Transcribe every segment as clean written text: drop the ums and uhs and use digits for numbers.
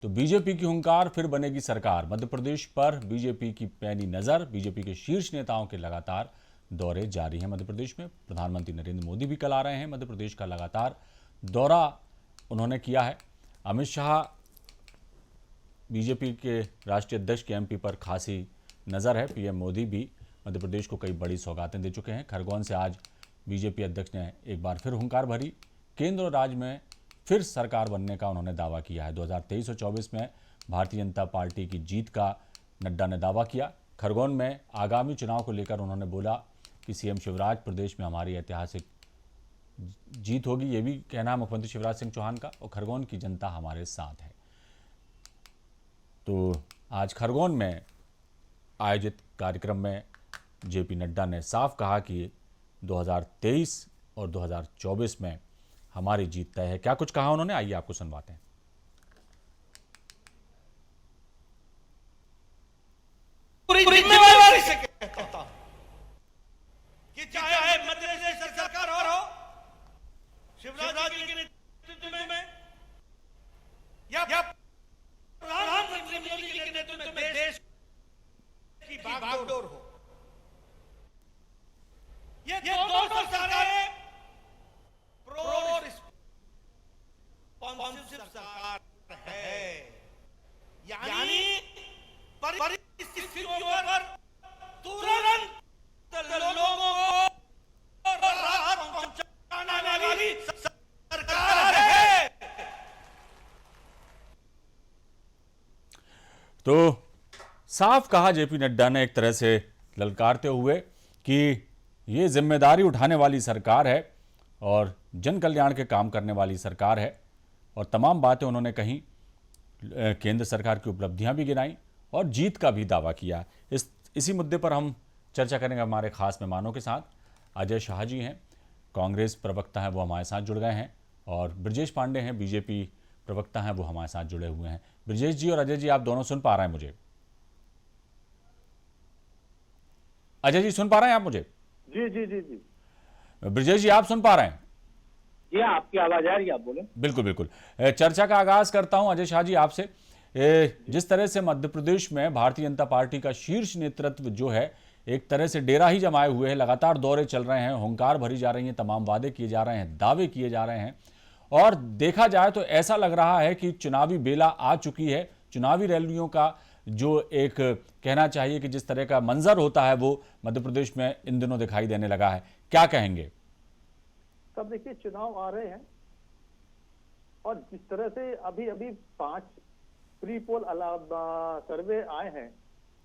तो बीजेपी की हुंकार, फिर बनेगी सरकार। मध्य प्रदेश पर बीजेपी की पैनी नजर। बीजेपी के शीर्ष नेताओं के लगातार दौरे जारी हैं मध्य प्रदेश में। प्रधानमंत्री नरेंद्र मोदी भी कल आ रहे हैं। मध्य प्रदेश का लगातार दौरा उन्होंने किया है। अमित शाह, बीजेपी के राष्ट्रीय अध्यक्ष के एमपी पर खासी नज़र है। पीएम मोदी भी मध्य प्रदेश को कई बड़ी सौगातें दे चुके हैं। खरगोन से आज बीजेपी अध्यक्ष ने एक बार फिर हुंकार भरी। केंद्र और राज्य में फिर सरकार बनने का उन्होंने दावा किया है। 2023 और 24 में भारतीय जनता पार्टी की जीत का नड्डा ने दावा किया। खरगोन में आगामी चुनाव को लेकर उन्होंने बोला कि सीएम शिवराज, प्रदेश में हमारी ऐतिहासिक जीत होगी, ये भी कहना है मुख्यमंत्री शिवराज सिंह चौहान का, और खरगोन की जनता हमारे साथ है। तो आज खरगोन में आयोजित कार्यक्रम में जेपी नड्डा ने साफ कहा कि 2023 और 2024 में हमारी जीत तय है। क्या कुछ कहा उन्होंने, आइए आपको सुनवाते हैं। पूरी जिम्मेदारी से कहता हूं कि चाहे मध्य प्रदेश सरकार हो, शिवराज जी के नेतृत्व में या प्रधानमंत्री मोदी के नेतृत्व में देश की बागडोर हो, ये दोनों सरकारें प्रो रिस्पॉन्सिव सरकार है। यानी परिस्थितियों पर तुरंत लोगों को राहत पहुंचाने वाली सरकार है। तो साफ कहा जेपी नड्डा ने, एक तरह से ललकारते हुए कि ये जिम्मेदारी उठाने वाली सरकार है और जन कल्याण के काम करने वाली सरकार है। और तमाम बातें उन्होंने कहीं, केंद्र सरकार की उपलब्धियां भी गिनाई और जीत का भी दावा किया। इसी मुद्दे पर हम चर्चा करेंगे हमारे खास मेहमानों के साथ। अजय शाह जी हैं, कांग्रेस प्रवक्ता हैं, वो हमारे साथ जुड़ गए हैं, और ब्रजेश पांडे हैं, बीजेपी प्रवक्ता हैं, वो हमारे साथ जुड़े हुए हैं। ब्रजेश जी और अजय जी, आप दोनों सुन पा रहे हैं मुझे? अजय जी सुन पा रहे हैं आप मुझे? जी जी जी जी। ब्रजेश जी आप सुन पा रहे हैं? जी आपकी आवाज आ रही है, आप बोले। बिल्कुल बिल्कुल। चर्चा का आगाज करता हूं अजय शाह जी आपसे। जिस तरह से मध्य प्रदेश में भारतीय जनता पार्टी का शीर्ष नेतृत्व जो है, एक तरह से डेरा ही जमाए हुए है, लगातार दौरे चल रहे हैं, हुंकार भरी जा रही हैं, तमाम वादे किए जा रहे हैं, दावे किए जा रहे हैं, और देखा जाए तो ऐसा लग रहा है कि चुनावी बेला आ चुकी है। चुनावी रैलियों का जो एक कहना चाहिए कि जिस तरह का मंजर होता है वो मध्य प्रदेश में इन दिनों दिखाई देने लगा है, क्या कहेंगे? सब देखिए, चुनाव आ रहे हैं और जिस तरह से अभी अभी 5 प्री पोल सर्वे आए हैं,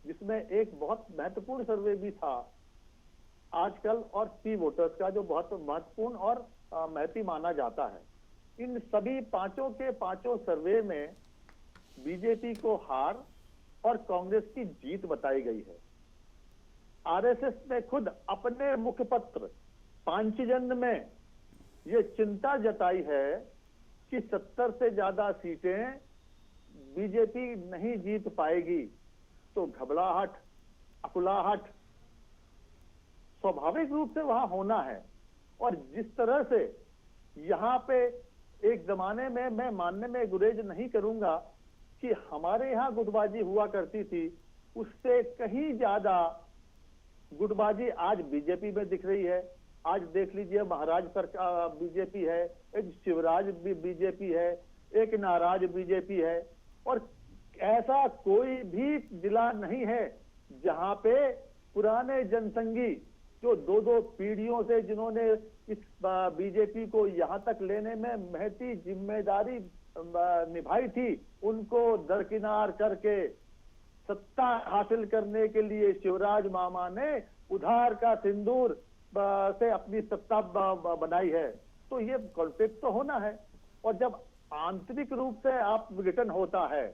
जिसमें एक बहुत महत्वपूर्ण सर्वे भी था आजकल, और सी वोटर्स का, जो बहुत महत्वपूर्ण और महती माना जाता है। इन सभी पांचों के पांचों सर्वे में बीजेपी को हार और कांग्रेस की जीत बताई गई है। आरएसएस ने खुद अपने मुखपत्र पांचजन्य में ये चिंता जताई है कि 70 से ज्यादा सीटें बीजेपी नहीं जीत पाएगी। तो घबराहट, अकुलाहट स्वाभाविक रूप से वहां होना है। और जिस तरह से यहां पे एक जमाने में, मैं मानने में गुरेज नहीं करूंगा कि हमारे यहां गुटबाजी हुआ करती थी, उससे कहीं ज्यादा गुटबाजी आज बीजेपी में दिख रही है। आज देख लीजिए, महाराज सरकार बीजेपी है, एक शिवराज भी बीजेपी है, एक नाराज बीजेपी है, और ऐसा कोई भी जिला नहीं है जहां पे पुराने जनसंघी जो 2-2 पीढ़ियों से जिन्होंने इस बीजेपी को यहां तक लेने में महती जिम्मेदारी निभाई थी, उनको दरकिनार करके सत्ता हासिल करने के लिए शिवराज मामा ने उधार का सिंदूर से अपनी सत्ता बनाई है। तो ये कॉन्फ्लिक्ट तो होना है। और जब आंतरिक रूप से आप विघटन होता है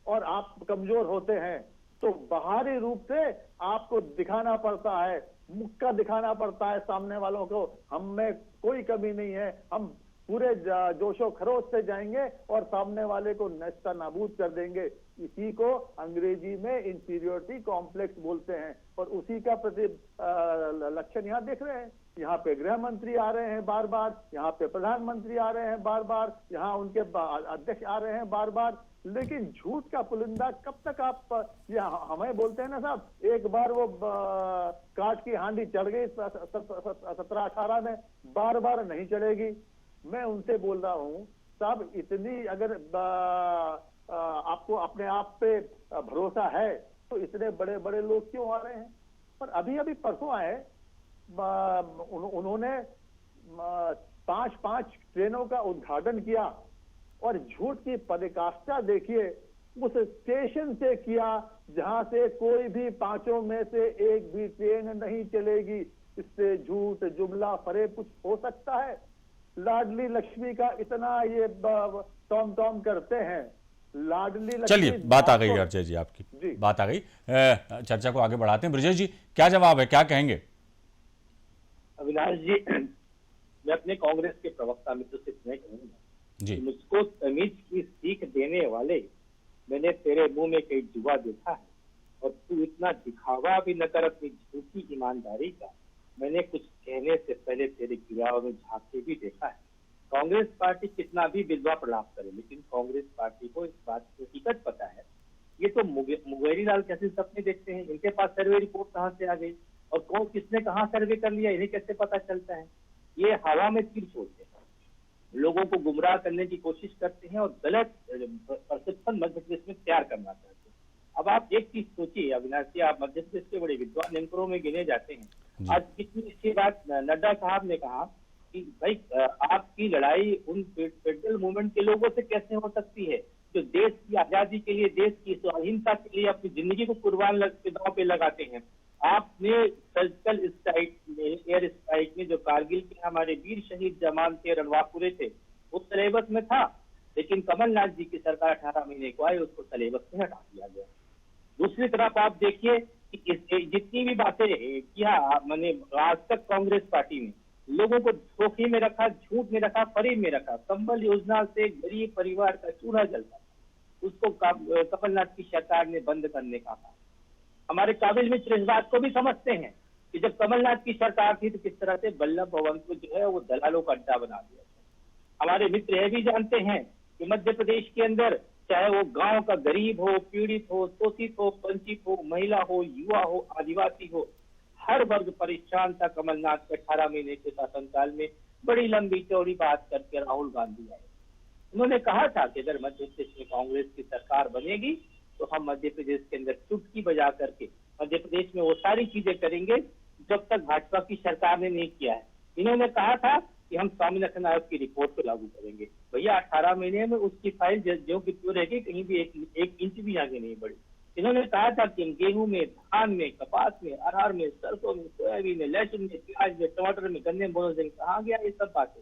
और आप कमजोर होते हैं, तो बाहरी रूप से आपको दिखाना पड़ता है, मुक्का दिखाना पड़ता है सामने वालों को, हम में कोई कमी नहीं है, हम पूरे जोशो खरोश से जाएंगे और सामने वाले को नष्टा नाबूद कर देंगे। इसी को अंग्रेजी में इंफीरियोरिटी कॉम्प्लेक्स बोलते हैं, और उसी का लक्षण यहाँ देख रहे हैं। यहाँ पे गृह मंत्री आ रहे हैं बार बार, यहाँ पे प्रधानमंत्री आ रहे हैं बार बार, यहाँ उनके अध्यक्ष आ रहे हैं बार बार, लेकिन झूठ का पुलिंदा कब तक आप ये हमें बोलते हैं ना साहब, एक बार वो काठ की हांडी चढ़ गई 17-18 में, बार बार नहीं चढ़ेगी। मैं उनसे बोल रहा हूं साहब, इतनी अगर आपको अपने आप पे भरोसा है तो इतने बड़े बड़े लोग क्यों आ रहे हैं? पर अभी अभी परसों आए, उन्होंने 5 ट्रेनों का उद्घाटन किया और झूठ की पराकाष्ठा देखिए, उस स्टेशन से किया जहां से कोई भी 5 में से एक भी ट्रेन नहीं चलेगी। इससे झूठ जुमला फरेब कुछ हो सकता है? लाडली लक्ष्मी का इतना ये टॉम करते हैं, लाडली लक्ष्मी। चलिए, बात आ गई अर्चय जी, आपकी जी। बात आ गई। चर्चा को आगे बढ़ाते हैं। ब्रजेश जी, क्या जवाब है, क्या कहेंगे? अविनाश जी, मैं अपने कांग्रेस के प्रवक्ता मित्र से इतना कहूंगा जी। कि मुझको तमीज की सीख देने वाले, मैंने तेरे मुंह में कई जुआ देखा है और तू इतना दिखावा भी न कर अपनी झूठी ईमानदारी का। मैंने कुछ कहने से पहले तेरे क्रियाओं में झांक के भी देखा है। कांग्रेस पार्टी कितना भी विधवा प्रलाप करे, लेकिन कांग्रेस पार्टी को इस बात की हकीकत पता है। ये तो मुंगेरी लाल कैसे सपने देखते हैं, इनके पास सर्वे रिपोर्ट कहाँ से आ गई और कौन किसने कहाँ सर्वे कर लिया, इन्हें कैसे पता चलता है? ये हवा में तीर छोड़ते हैं, लोगों को गुमराह करने की कोशिश करते हैं और गलत परसेप्शन मध्य प्रदेश में तैयार करना चाहते हैं। अब आप एक चीज सोचिए अविनाश जी, आप मध्य प्रदेश के बड़े विद्वान एंकरों में गिने जाते हैं। आज कितनी अच्छी बात नड्डा साहब ने कहा कि भाई आपकी लड़ाई उन फेडरल मूवमेंट के लोगों से कैसे हो सकती है जो देश की आजादी के लिए, देश की स्वाधीनता के लिए अपनी जिंदगी को कुर्बान दांव पे लगाते हैं। आपने सर्जिकल स्ट्राइक में, एयर स्ट्राइक में जो कारगिल के हमारे वीर शहीद जवान थे, रणवापुरे थे, उस सिलेबस में था, लेकिन कमलनाथ जी की सरकार 18 महीने को आई, उसको सिलेबस से हटा दिया गया। दूसरी तरफ आप देखिए कि जितनी भी बातें किया मैंने आज तक कांग्रेस पार्टी ने लोगों को धोखे में रखा, झूठ में रखा, फरेब में रखा। कंबल योजना से गरीब परिवार का चूल्हा जलता, उसको कमलनाथ की सरकार ने बंद करने का कहा। हमारे काबिल मित्र इस बात को भी समझते हैं कि जब कमलनाथ की सरकार थी तो किस तरह से बल्लभ भवन को जो है वो दलालों का अड्डा बना दिया था। हमारे मित्र यह भी जानते हैं कि मध्य प्रदेश के अंदर चाहे वो गांव का गरीब हो, पीड़ित हो, शोषित हो, वंचित हो, महिला हो, युवा हो, आदिवासी हो, हर वर्ग परेशान था। कमलनाथ के 18 महीने के शासनकाल में बड़ी लंबी चौड़ी बात करके राहुल गांधी आए। उन्होंने कहा था कि अगर मध्य प्रदेश में कांग्रेस की सरकार बनेगी तो हम मध्य प्रदेश के अंदर चुटकी बजा करके मध्य प्रदेश में वो सारी चीजें करेंगे जब तक भाजपा की सरकार ने नहीं किया है। इन्होंने कहा था कि हम स्वामीनाथन आयोग की रिपोर्ट को लागू करेंगे। भैया 18 महीने में उसकी फाइल जो कि क्यों रह गई, कहीं भी एक इंच भी आगे नहीं बढ़ी। इन्होंने कहा था कि हम गेहूं में, धान में, कपास में, अरहर में, सरसों में, सोयाबीन में, लहसुन में, प्याज में, टमाटर में, गन्ने में बोनस देंगे। कहाँ गया ये सब बातें?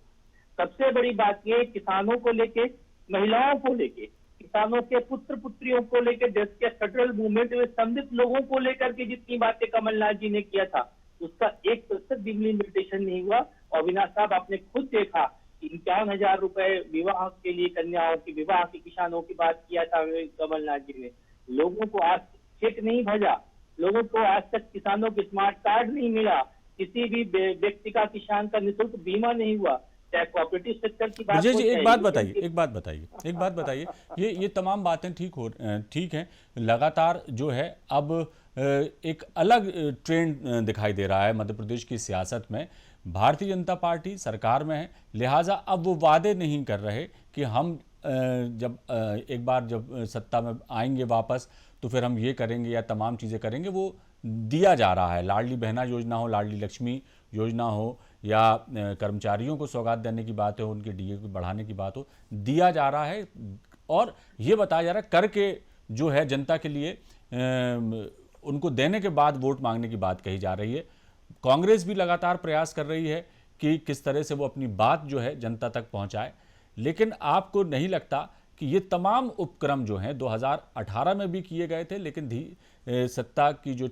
सबसे बड़ी बात ये किसानों को लेके, महिलाओं को लेके, किसानों के पुत्र पुत्रियों को लेकर, देश के फेडरल मूवमेंट में सम्मिलित लोगों को लेकर के जितनी बातें कमलनाथ जी ने किया था उसका 1% भी इम्प्लीमेंटेशन नहीं हुआ। और अविनाश साहब आपने खुद देखा कि 51,000 रुपए विवाह के लिए, कन्याओं के विवाह के, किसानों की बात किया था कमलनाथ जी ने। लोगों को आज चेक नहीं भेजा, लोगों को आज तक किसानों के स्मार्ट कार्ड नहीं मिला, किसी भी व्यक्ति का किसान का निःशुल्क बीमा नहीं हुआ। कोऑपरेटिव सेक्टर की बात विजय जी, एक बात बताइए, ये तमाम बातें ठीक हैं। लगातार जो है अब एक अलग ट्रेंड दिखाई दे रहा है मध्य प्रदेश की सियासत में। भारतीय जनता पार्टी सरकार में है, लिहाजा अब वो वादे नहीं कर रहे कि हम जब एक बार जब सत्ता में आएंगे वापस तो फिर हम ये करेंगे या तमाम चीज़ें करेंगे। वो दिया जा रहा है, लाडली बहना योजना हो, लाडली लक्ष्मी योजना हो, या कर्मचारियों को सौगात देने की बात हो, उनके डीए को बढ़ाने की बात हो, दिया जा रहा है। और ये बताया जा रहा है करके जो है जनता के लिए उनको देने के बाद वोट मांगने की बात कही जा रही है। कांग्रेस भी लगातार प्रयास कर रही है कि किस तरह से वो अपनी बात जो है जनता तक पहुंचाए। लेकिन आपको नहीं लगता कि ये तमाम उपक्रम जो हैं 2018 में भी किए गए थे, लेकिन सत्ता की जो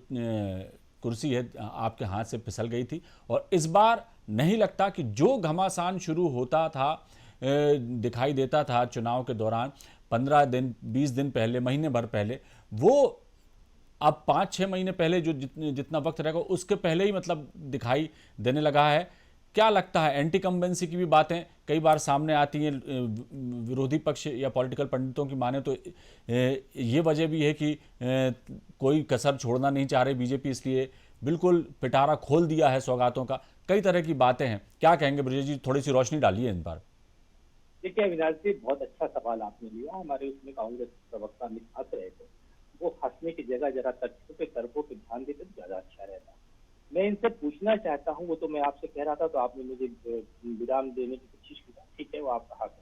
कुर्सी है आपके हाथ से फिसल गई थी, और इस बार नहीं लगता कि जो घमासान शुरू होता था, दिखाई देता था चुनाव के दौरान 15 दिन 20 दिन पहले, महीने भर पहले, वो अब 5-6 महीने पहले जो जितना वक्त रहेगा उसके पहले ही मतलब दिखाई देने लगा है क्या लगता है, एंटी कंबेंसी की भी बातें कई बार सामने आती हैं, विरोधी पक्ष या पॉलिटिकल पंडितों की माने तो ये वजह भी है कि कोई कसर छोड़ना नहीं चाह रही बीजेपी, इसलिए बिल्कुल पिटारा खोल दिया है सौगातों का। कई तरह की बातें हैं, क्या कहेंगे ब्रजेश जी, थोड़ी सी रोशनी डालिए इन पर। देखिए अविनाश जी, बहुत अच्छा सवाल आपने लिया। हमारे उसमें कांग्रेस प्रवक्ता मित हंस रहे थे, वो हंसने की जगह जरा तथ्यों पे तर्कों पे ध्यान देते तो ज्यादा अच्छा रहता। मैं इनसे पूछना चाहता हूँ, वो तो मैं आपसे कह रहा था तो आपने मुझे विराम देने की कोशिश की, ठीक है वो आपका हक है।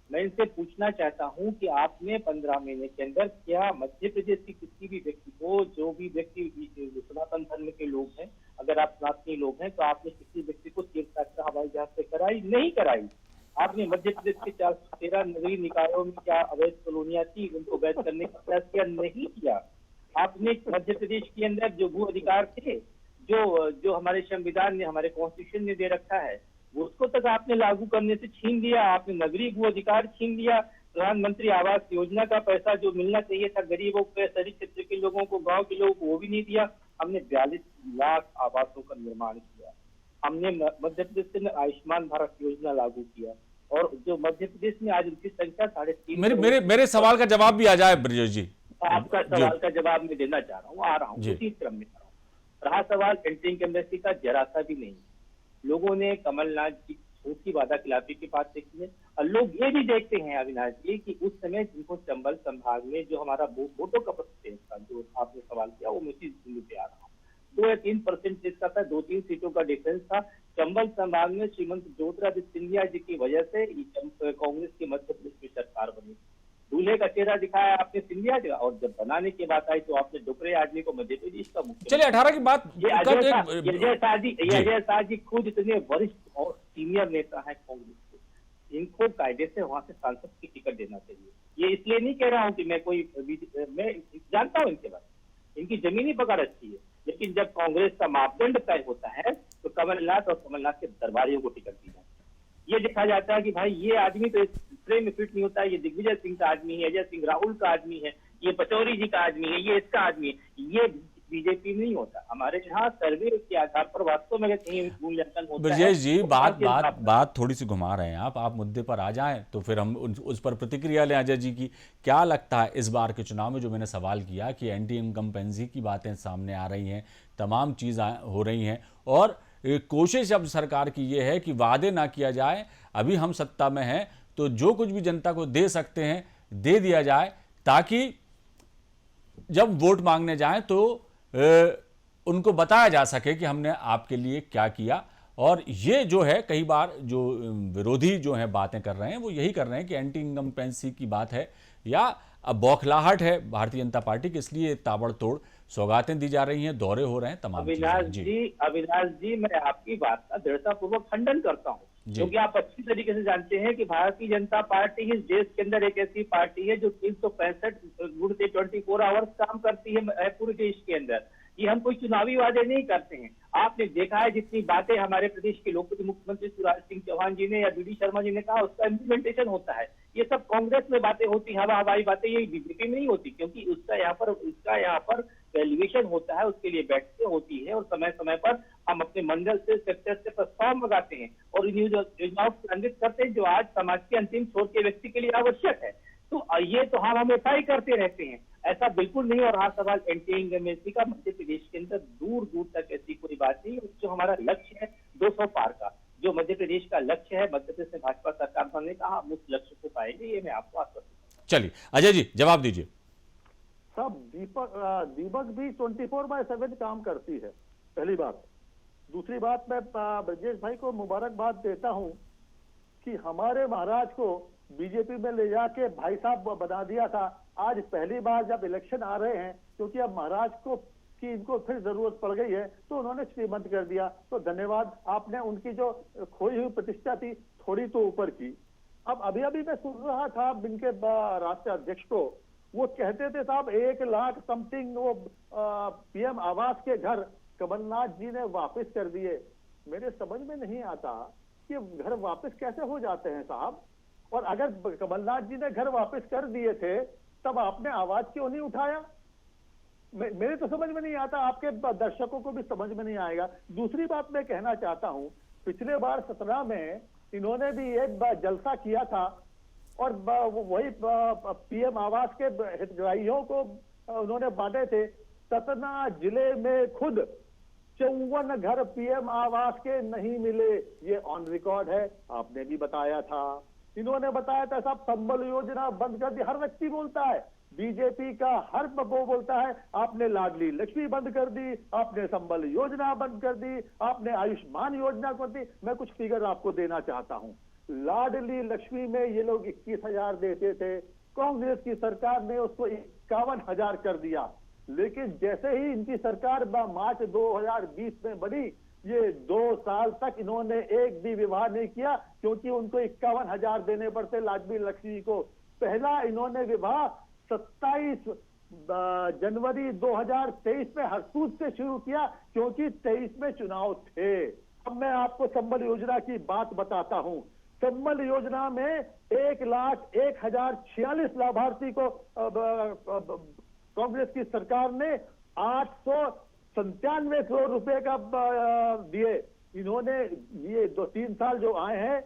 मैं इनसे पूछना चाहता हूँ कि आपने 15 महीने के अंदर क्या मध्य प्रदेश की किसी भी व्यक्ति को, जो भी व्यक्ति सनातन धर्म के लोग हैं, अगर आप सनातनी लोग हैं तो आपने किसी व्यक्ति को तीर्थ यात्रा हवाई जहाज से कराई? नहीं कराई। आपने मध्य प्रदेश के 413 नगरीय निकायों में क्या अवैध कॉलोनियां थी, उनको वैध करने का प्रयास किया? नहीं किया। आपने मध्य प्रदेश के अंदर जो भू अधिकार थे, जो हमारे संविधान ने, हमारे कॉन्स्टिट्यूशन ने दे रखा है, उसको तक आपने लागू करने से छीन लिया। आपने नगरीय भू अधिकार छीन लिया। प्रधानमंत्री आवास योजना का पैसा जो मिलना चाहिए था गरीबों को, शहरी क्षेत्र के लोगों को, गांव के लोगों को, वो भी नहीं दिया। हमने 42 लाख आवासों का निर्माण किया। हमने मध्य प्रदेश में आयुष्मान भारत योजना लागू किया, और जो मध्य प्रदेश में आज उनकी संख्या 3.5 मेरे सवाल का जवाब भी आ जाए ब्रजेश जी। आपका सवाल का जवाब मैं देना चाह रहा हूँ, आ रहा हूँ, उसी क्रम में आ रहा हूँ। रहा सवाल एंटी इंकम्बेंसी का, जरा सा भी नहीं। लोगों ने कमलनाथ जी झूठी वादा खिलाफी की बात देखी है, और लोग ये भी देखते हैं अविनाश जी कि उस समय जिनको चंबल संभाग में जो हमारा वोटों का परसेंटेज था, जो आपने सवाल किया, वो मैं इसी बिंदु पे आ रहा हूँ। 2 या 3% का था, 2-3 सीटों का डिफरेंस था। चंबल संभाग में श्रीमंत ज्योतिरादित्य सिंधिया जी की वजह से कांग्रेस की मध्य प्रदेश में सरकार बनी। दूल्हे का चेहरा दिखाया आपने सिंधिया जी, और जब बनाने की बात आई तो आपने डुकरे आदमी को मध्य प्रदेश का मुख्य। चलिए 18 की बात, अजय शाह जी खुद इतने वरिष्ठ और सीनियर नेता है कांग्रेस के, इनको कायदे से वहां से सांसद की टिकट देना चाहिए। ये इसलिए नहीं कह रहा हूँ कि मैं जानता हूँ इनके बारे में, इनकी जमीनी पकड़ अच्छी है, लेकिन जब कांग्रेस का मापदंड तय होता है तो कमलनाथ और कमलनाथ के दरबारियों को टिकट दी जाती है। ये देखा जाता है कि भाई ये आदमी तो इस फ्रेम में फिट नहीं होता है, ये दिग्विजय सिंह का आदमी है, अजय सिंह राहुल का आदमी है, ये पचौरी जी का आदमी है, ये इसका आदमी है। ये बीजेपी नहीं होता। हमारे यहाँ सर्वे के आधार पर वास्तव में कहीं मूल्यांकन होता है। ब्रजेश जी, बात थोड़ी सी घुमा रहे हैं आप मुद्दे पर आ जाएं तो फिर हम उस पर प्रतिक्रिया लें। अजय जी की क्या लगता है इस बार के चुनाव में, जो मैंने सवाल किया कि एंटी इनकम्बेंसी की बातें सामने आ रही हैं, तमाम चीज़ें हो रही हैं, और कोशिश अब सरकार की ये है कि वादे ना किया जाए, अभी हम सत्ता में हैं तो जो कुछ भी जनता को दे सकते हैं दे दिया जाए, ताकि जब वोट मांगने जाएं तो उनको बताया जा सके कि हमने आपके लिए क्या किया। और ये जो है कई बार जो विरोधी जो है बातें कर रहे हैं वो यही कर रहे हैं कि एंटी इनकम्बेंसी की बात है या बौखलाहट है भारतीय जनता पार्टी की, इसलिए ताबड़तोड़ सौगातें दी जा रही हैं, दौरे हो रहे हैं, तमाम अविनाश जी मैं आपकी बात का दृढ़तापूर्वक खंडन करता हूँ, क्योंकि आप अच्छी तरीके से जानते हैं कि भारतीय जनता पार्टी इस देश के अंदर एक ऐसी पार्टी है जो 365 गुण से 24 आवर्स काम करती है पूरे देश के अंदर। ये हम कोई चुनावी वादे नहीं करते हैं। आपने देखा है जितनी बातें हमारे प्रदेश के लोकप्रिय मुख्यमंत्री शिवराज सिंह चौहान जी ने या बीडी शर्मा जी ने कहा, उसका इम्प्लीमेंटेशन होता है। ये सब कांग्रेस में बातें होती है, हवाई बातें, ये बीजेपी में नहीं होती, क्योंकि उसका यहाँ पर वैल्यूएशन होता है, उसके लिए बैठकें होती है, और समय समय पर हम अपने मंडल से, सेक्टर से प्रस्ताव मंगाते हैं और इन योजनाओं को क्रियान्वित करते हैं जो आज समाज के अंतिम छोर के व्यक्ति के लिए आवश्यक है। तो ये तो हम हमेशा ही करते रहते हैं, ऐसा बिल्कुल नहीं। और हाँ, सवाल एंटी इनकम्बेंसी का, मध्य प्रदेश के अंदर दूर दूर तक ऐसी कोई बात नहीं। जो हमारा लक्ष्य है 200 पार का, जो मध्य प्रदेश का लक्ष्य है, मध्य प्रदेश में भाजपा सरकार बनने का, हम उस लक्ष्य को पाएंगे, ये मैं आपको आश्वस्त। चलिए अजय जी जवाब दीजिए। सब दीपक भी 24/7 काम करती है, पहली बात। दूसरी बात, मैं ब्रजेश भाई को मुबारकबाद देता हूं कि हमारे महाराज को बीजेपी में ले जाके भाई साहब बना दिया था। आज पहली बार जब इलेक्शन आ रहे हैं, क्योंकि अब महाराज को कि इनको फिर जरूरत पड़ गई है, तो उन्होंने श्रीमंत कर दिया। तो धन्यवाद, आपने उनकी जो खोई हुई प्रतिष्ठा थी थोड़ी तो ऊपर की। अब अभी मैं सुन रहा था इनके राष्ट्रीय अध्यक्ष को, वो कहते थे साहब 1 लाख समथिंग वो पीएम आवास के घर कमलनाथ जी ने वापस कर दिए। मेरे समझ में नहीं आता कि घर वापस कैसे हो जाते हैं साहब। और अगर कमलनाथ जी ने घर वापस कर दिए थे तब आपने आवाज क्यों नहीं उठाया? मेरे तो समझ में नहीं आता, आपके दर्शकों को भी समझ में नहीं आएगा। दूसरी बात मैं कहना चाहता हूं पिछले बार 17 में इन्होंने भी एक बार जलसा किया था और वही पीएम आवास के हितग्राहियों को उन्होंने बांटे थे। सतना जिले में खुद 54 घर पीएम आवास के नहीं मिले, ये ऑन रिकॉर्ड है। आपने भी बताया था, इन्होंने बताया था सब संबल योजना बंद कर दी। हर व्यक्ति बोलता है, बीजेपी का हर वो बोलता है आपने लाडली लक्ष्मी बंद कर दी, आपने संबल योजना बंद कर दी, आपने आयुष्मान योजना कर दी। मैं कुछ फिगर आपको देना चाहता हूं। लाडली लक्ष्मी में ये लोग 21,000 देते थे, कांग्रेस की सरकार ने उसको 51,000 कर दिया। लेकिन जैसे ही इनकी सरकार मार्च 2020 में बढ़ी, ये 2 साल तक इन्होंने एक भी विवाह नहीं किया, क्योंकि उनको 51,000 देने पड़ते लाडली लक्ष्मी को। पहला इन्होंने विवाह 27 जनवरी 2023 में हरसूद से शुरू किया, क्योंकि 23 में चुनाव थे। अब मैं आपको संबल योजना की बात बताता हूं। संबल योजना में 1,01,046 लाभार्थी को कांग्रेस की सरकार ने 897 करोड़ रुपए का दिए। इन्होंने ये 2-3 साल जो आए हैं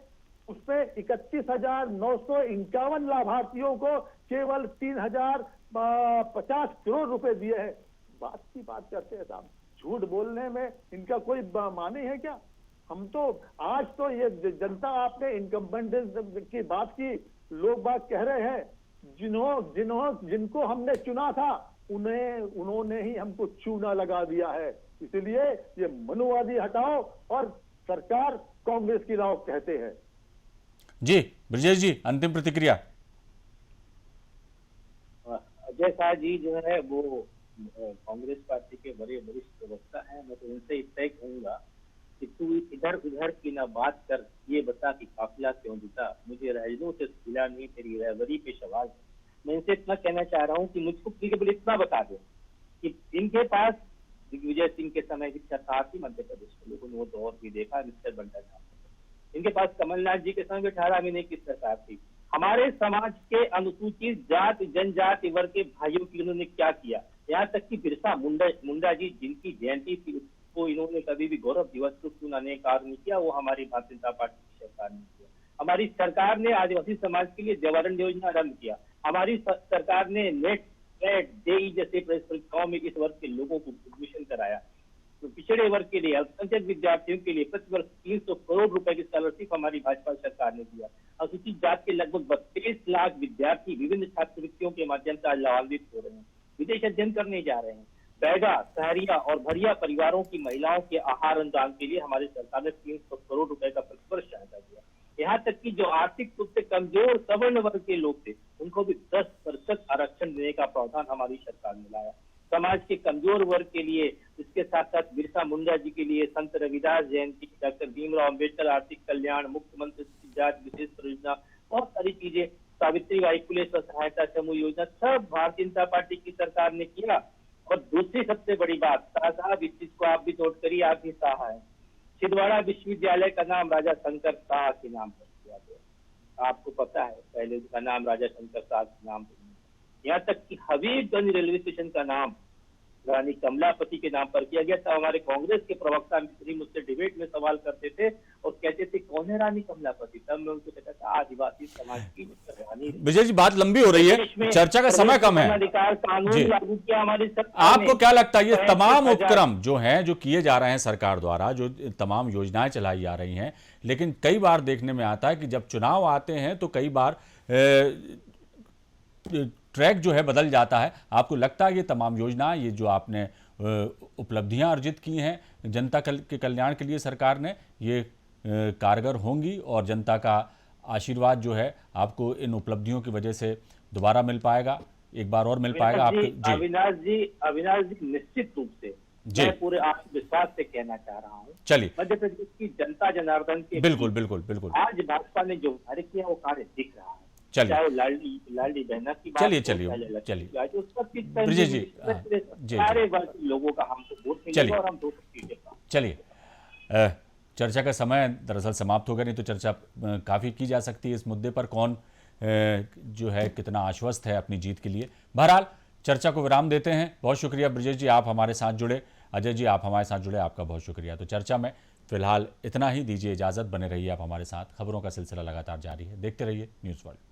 उसमें 31,951 लाभार्थियों को केवल 3,050 करोड़ रुपए दिए हैं। बात की बात करते हैं साहब, झूठ बोलने में इनका कोई माने है क्या? हम तो आज तो ये जनता, आपने इनकम्बेंटेंस की बात की, लोग बात कह रहे हैं जिनको हमने चुना था उन्होंने ही हमको चूना लगा दिया है। इसलिए ये मनुवादी हटाओ और सरकार कांग्रेस की राह कहते हैं। जी ब्रजेश जी, अंतिम प्रतिक्रिया। अजय शाह जी जो है वो कांग्रेस पार्टी के बड़े वरिष्ठ प्रवक्ता हैं। मैं तो उनसे इतना ही कहूंगा कि तू इधर उधर की ना बात कर, ये बता कि काफिला क्यों जुटा। मुझे रहजनों से सिला नहीं, तेरी रहबरी पे सवाल। मैं इनसे इतना कहना चाह रहा हूँ कि मुझको केवल इतना बता दो कि इनके पास दिग्विजय सिंह के समय की सरकार थी मध्य प्रदेश में, लोगों ने वो दौर भी देखा, मिस्टर बंटा था। इनके पास कमलनाथ जी के समय 18 महीने की सरकार थी। हमारे समाज के अनुसूचित जाति जनजाति वर्ग के भाइयों की उन्होंने क्या किया, यहाँ तक कि बिरसा मुंडा जी जिनकी जयंती थी उसको इन्होंने कभी भी गौरव दिवस को मनाने का कार्य नहीं किया, वो हमारी भारतीय जनता पार्टी की सरकार ने किया। हमारी सरकार ने आदिवासी समाज के लिए जवाहर योजना आरंभ किया। हमारी सरकार ने नेट जेईई जैसे परीक्षाओं में इस वर्ग के लोगों को एडमिशन कराया। तो पिछड़े वर्ग के लिए, अल्पसंख्यक विद्यार्थियों के लिए प्रति वर्ष 300 करोड़ रुपए की स्कॉलरशिप हमारी भाजपा सरकार ने दिया। अनुसूचित जाति के लगभग 32 लाख विद्यार्थी विभिन्न छात्रवृत्तियों के माध्यम से आज लाभान्वित हो रहे हैं, विदेश अध्ययन करने जा रहे हैं। बैगा, सहरिया और भरिया परिवारों की महिलाओं के आहार अनुदान के लिए हमारी सरकार ने 300 करोड़ रुपए का प्रतिवर्ष सहायता दिया। यहाँ तक कि जो आर्थिक रूप से कमजोर सवर्ण वर्ग के लोग थे उनको भी 10% आरक्षण देने का प्रावधान हमारी सरकार ने लाया। समाज के कमजोर वर्ग के लिए, इसके साथ साथ बिरसा मुंडा जी के लिए संत रविदास जयंती, डॉक्टर भीमराव अम्बेडकर आर्थिक कल्याण, मुख्यमंत्री जाति विशेष परियोजना, बहुत सारी चीजें, सावित्रीबाई फुले स्व सहायता समूह योजना, सब भारतीय जनता पार्टी की सरकार ने किया। और दूसरी सबसे बड़ी बात, साहब इस चीज को आप भी नोट करिए, आप भी शाह है, छिंदवाड़ा विश्वविद्यालय का नाम राजा शंकर शाह के नाम पर किया गया। आपको पता है पहले उसका नाम राजा शंकर शाह के नाम पर, यहाँ तक कि हबीबगंज रेलवे स्टेशन का नाम रानी कमलापति के नाम पर किया गया था। हमारे कांग्रेस के प्रवक्ता मिस्त्री मुझसे डिबेट में सवाल करते थे और कहते थे कौन है रानी कमलापति, तब मैं उनको कहता था आदिवासी समाज की रानी। विजय जी, बात लंबी हो रही है, चर्चा का समय कम है। अधिकार कानून लागू किया हमारी सरकार। आपको क्या लगता है ये तमाम उपक्रम जो हैं, जो किए जा रहे हैं सरकार द्वारा, जो तमाम योजनाएं चलाई जा रही हैं, लेकिन कई बार देखने में आता है कि जब चुनाव आते हैं तो कई बार ट्रैक जो है बदल जाता है। आपको लगता है ये तमाम योजना, ये जो आपने उपलब्धियां अर्जित की हैं जनता के कल्याण के लिए सरकार ने, ये कारगर होंगी और जनता का आशीर्वाद जो है आपको इन उपलब्धियों की वजह से दोबारा मिल पाएगा, एक बार और मिल पाएगा आपके? जी अविनाश जी निश्चित रूप से मैं पूरे आत्मविश्वास से कहना चाह रहा हूँ। चलिए, मध्य प्रदेश की जनता जनार्दन के बिल्कुल बिल्कुल बिल्कुल आज भाजपा ने जो कार्य किया वो कार्य दिख रहा है। चलिए लाडली बहना की बात, चलिए ब्रजेश जी, सारे वर्ग लोगों का हमको वोट मिलेगा और हम 2 सीटें। चलिए, चर्चा का समय दरअसल समाप्त हो गया, नहीं तो चर्चा काफ़ी की जा सकती है इस मुद्दे पर, कौन जो है कितना आश्वस्त है अपनी जीत के लिए। बहरहाल चर्चा को विराम देते हैं। बहुत शुक्रिया ब्रजेश जी, आप हमारे साथ जुड़े। अजय जी, आप हमारे साथ जुड़े, आपका बहुत शुक्रिया। तो चर्चा में फिलहाल इतना ही, दीजिए इजाज़त, बने रहिए आप हमारे साथ। खबरों का सिलसिला लगातार जारी है, देखते रहिए न्यूज़ वर्ल्ड।